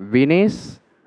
विनेश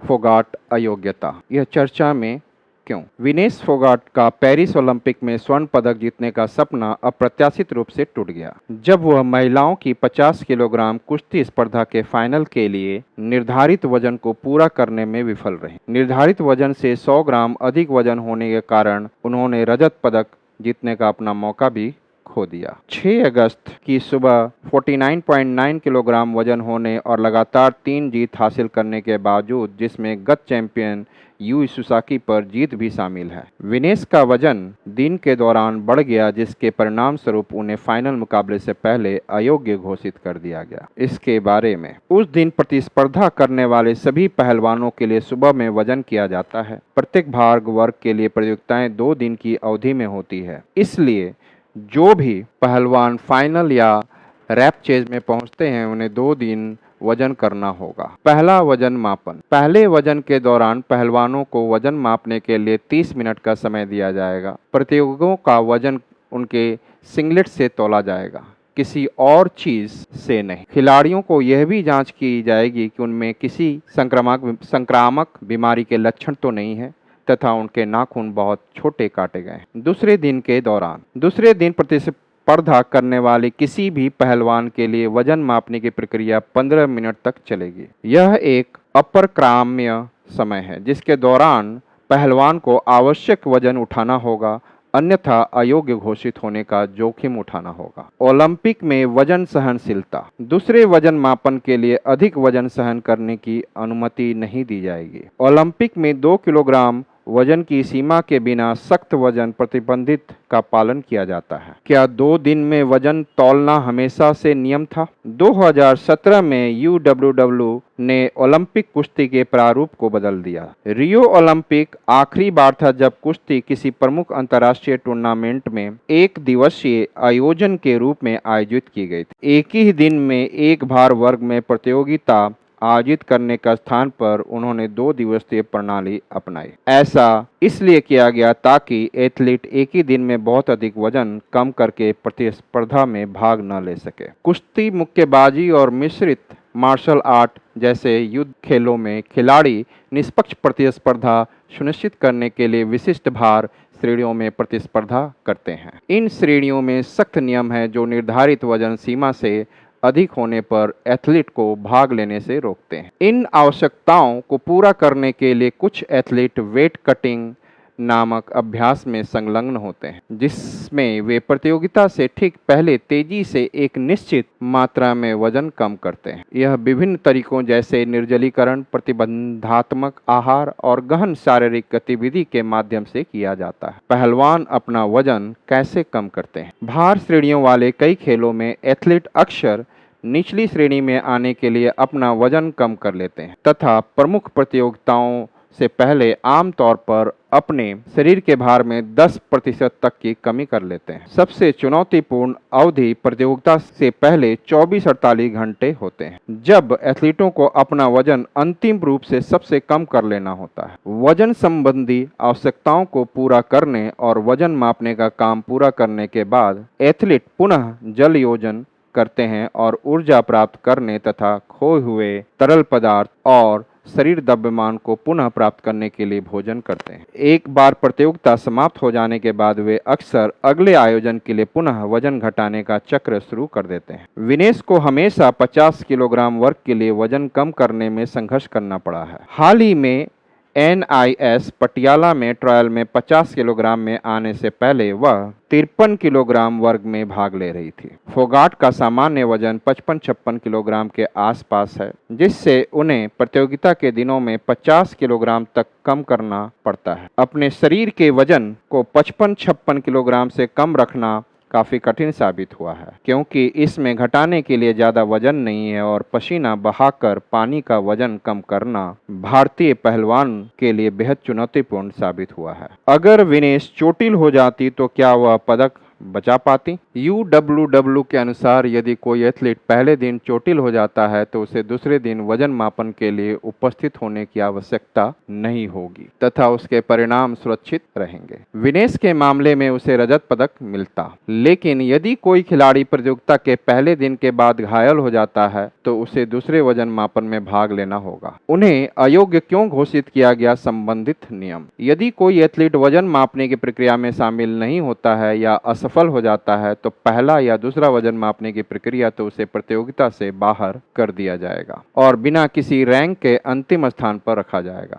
फोगाट अयोग्यता, यह चर्चा में क्यों? विनेश फोगाट का पेरिस ओलंपिक में स्वर्ण पदक जीतने का सपना अप्रत्याशित रूप से टूट गया जब वह महिलाओं की 50 किलोग्राम कुश्ती स्पर्धा के फाइनल के लिए निर्धारित वजन को पूरा करने में विफल रही। निर्धारित वजन से 100 ग्राम अधिक वजन होने के कारण उन्होंने रजत पदक जीतने का अपना मौका भी खो दिया। 6 अगस्त की सुबह 49.9 किलोग्राम वजन होने और लगातार 3 जीत हासिल करने के बावजूद, जिसमें गत चैंपियन यू सुसाकी पर जीत भी शामिल है, विनेश का वजन दिन के दौरान बढ़ गया, जिसके परिणाम स्वरूप उन्हें फाइनल मुकाबले से पहले अयोग्य घोषित कर दिया गया। इसके बारे में, उस दिन प्रतिस्पर्धा करने वाले सभी पहलवानों के लिए सुबह में वजन किया जाता है। प्रत्येक भार वर्ग के लिए प्रतियोगिताएं 2 दिन की अवधि में होती है, इसलिए जो भी पहलवान फाइनल या रैप चेज में पहुंचते हैं उन्हें 2 दिन वजन करना होगा। पहला वजन मापन। पहले वजन के दौरान पहलवानों को वजन मापने के लिए 30 मिनट का समय दिया जाएगा। प्रतियोगियों का वजन उनके सिंगलेट से तौला जाएगा, किसी और चीज से नहीं। खिलाड़ियों को यह भी जांच की जाएगी कि उनमें किसी संक्रामक बीमारी के लक्षण तो नहीं है तथा उनके नाखून बहुत छोटे काटे गए हैं। दूसरे दिन के दौरान, दूसरे दिन प्रतिस्पर्धा करने वाले किसी भी पहलवान के लिए वजन मापने की प्रक्रिया 15 मिनट तक चलेगी। यह एक अपरक्राम्य समय है जिसके दौरान पहलवान को आवश्यक वजन उठाना होगा, अन्यथा अयोग्य घोषित होने का जोखिम उठाना होगा। ओलंपिक में वजन सहनशीलता। दूसरे वजन मापन के लिए अधिक वजन सहन करने की अनुमति नहीं दी जाएगी। ओलंपिक में 2 किलोग्राम वजन की सीमा के बिना सख्त वजन प्रतिबंधित का पालन किया जाता है। क्या 2 दिन में वजन तौलना हमेशा से नियम था? 2017 में यूडब्ल्यूडब्ल्यू ने ओलंपिक कुश्ती के प्रारूप को बदल दिया। रियो ओलंपिक आखिरी बार था जब कुश्ती किसी प्रमुख अंतर्राष्ट्रीय टूर्नामेंट में एक दिवसीय आयोजन के रूप में आयोजित की गई थी। एक ही दिन में एक भार वर्ग में प्रतियोगिता आयोजित करने का स्थान पर उन्होंने 2 दिवसीय प्रणाली अपनाई। ऐसा इसलिए किया गया ताकि एथलीट एक ही दिन में बहुत अधिक वजन कम करके प्रतिस्पर्धा में भाग न ले सके। कुश्ती, मुक्केबाजी और मिश्रित मार्शल आर्ट जैसे युद्ध खेलों में खिलाड़ी निष्पक्ष प्रतिस्पर्धा सुनिश्चित करने के लिए विशिष्ट भार श्रेणियों में प्रतिस्पर्धा करते हैं। इन श्रेणियों में सख्त नियम है जो निर्धारित वजन सीमा से अधिक होने पर एथलीट को भाग लेने से रोकते हैं। इन आवश्यकताओं को पूरा करने के लिए कुछ एथलीट वेट कटिंग नामक अभ्यास में संलग्न होते हैं, जिसमें वे प्रतियोगिता से ठीक पहले तेजी से एक निश्चित मात्रा में वजन कम करते हैं। यह विभिन्न तरीकों जैसे निर्जलीकरण, प्रतिबंधात्मक आहार और गहन शारीरिक गतिविधि के माध्यम से किया जाता है। पहलवान अपना वजन कैसे कम करते हैं? भार श्रेणियों वाले कई खेलों में एथलीट अक्सर निचली श्रेणी में आने के लिए अपना वजन कम कर लेते हैं तथा प्रमुख प्रतियोगिताओं से पहले आमतौर पर अपने शरीर के भार में 10% तक की कमी कर लेते हैं। सबसे चुनौतीपूर्ण अवधि प्रतियोगिता से पहले 24-48 घंटे होते हैं, जब एथलीटों को अपना वजन अंतिम रूप से सबसे कम कर लेना होता है। वजन संबंधी आवश्यकताओं को पूरा करने और वजन मापने का काम पूरा करने के बाद एथलीट पुनः जल योजन करते हैं और ऊर्जा प्राप्त करने तथा खोए हुए तरल पदार्थ और शरीर द्रव्यमान को पुनः प्राप्त करने के लिए भोजन करते हैं। एक बार प्रतियोगिता समाप्त हो जाने के बाद वे अक्सर अगले आयोजन के लिए पुनः वजन घटाने का चक्र शुरू कर देते हैं। विनेश को हमेशा 50 किलोग्राम वर्ग के लिए वजन कम करने में संघर्ष करना पड़ा है। हाल ही में NIS पटियाला में ट्रायल में 50 किलोग्राम में आने से पहले वह 53 किलोग्राम वर्ग में भाग ले रही थी। फोगाट का सामान्य वजन 55-56 किलोग्राम के आसपास है, जिससे उन्हें प्रतियोगिता के दिनों में 50 किलोग्राम तक कम करना पड़ता है। अपने शरीर के वजन को 55-56 किलोग्राम से कम रखना काफ़ी कठिन साबित हुआ है, क्योंकि इसमें घटाने के लिए ज़्यादा वजन नहीं है और पसीना बहाकर पानी का वजन कम करना भारतीय पहलवान के लिए बेहद चुनौतीपूर्ण साबित हुआ है। अगर विनेश चोटिल हो जाती तो क्या वह पदक बचा पाती। UWW के अनुसार यदि कोई एथलीट पहले दिन चोटिल हो जाता है तो उसे दूसरे दिन वजन मापन के लिए उपस्थित होने की आवश्यकता नहीं होगी तथा उसके परिणाम सुरक्षित रहेंगे। विनेश के मामले में उसे रजत पदक मिलता, लेकिन यदि कोई खिलाड़ी प्रतियोगिता के पहले दिन के बाद घायल हो जाता है तो उसे दूसरे वजन मापन में भाग लेना होगा। उन्हें अयोग्य क्यों घोषित किया गया? संबंधित नियम। यदि कोई एथलीट वजन मापने की प्रक्रिया में शामिल नहीं होता है या असफल हो जाता है तो पहला या दूसरा वजन मापने की प्रक्रिया तो उसे प्रतियोगिता से बाहर कर दिया जाएगा और बिना किसी रैंक के अंतिम स्थान पर रखा जाएगा।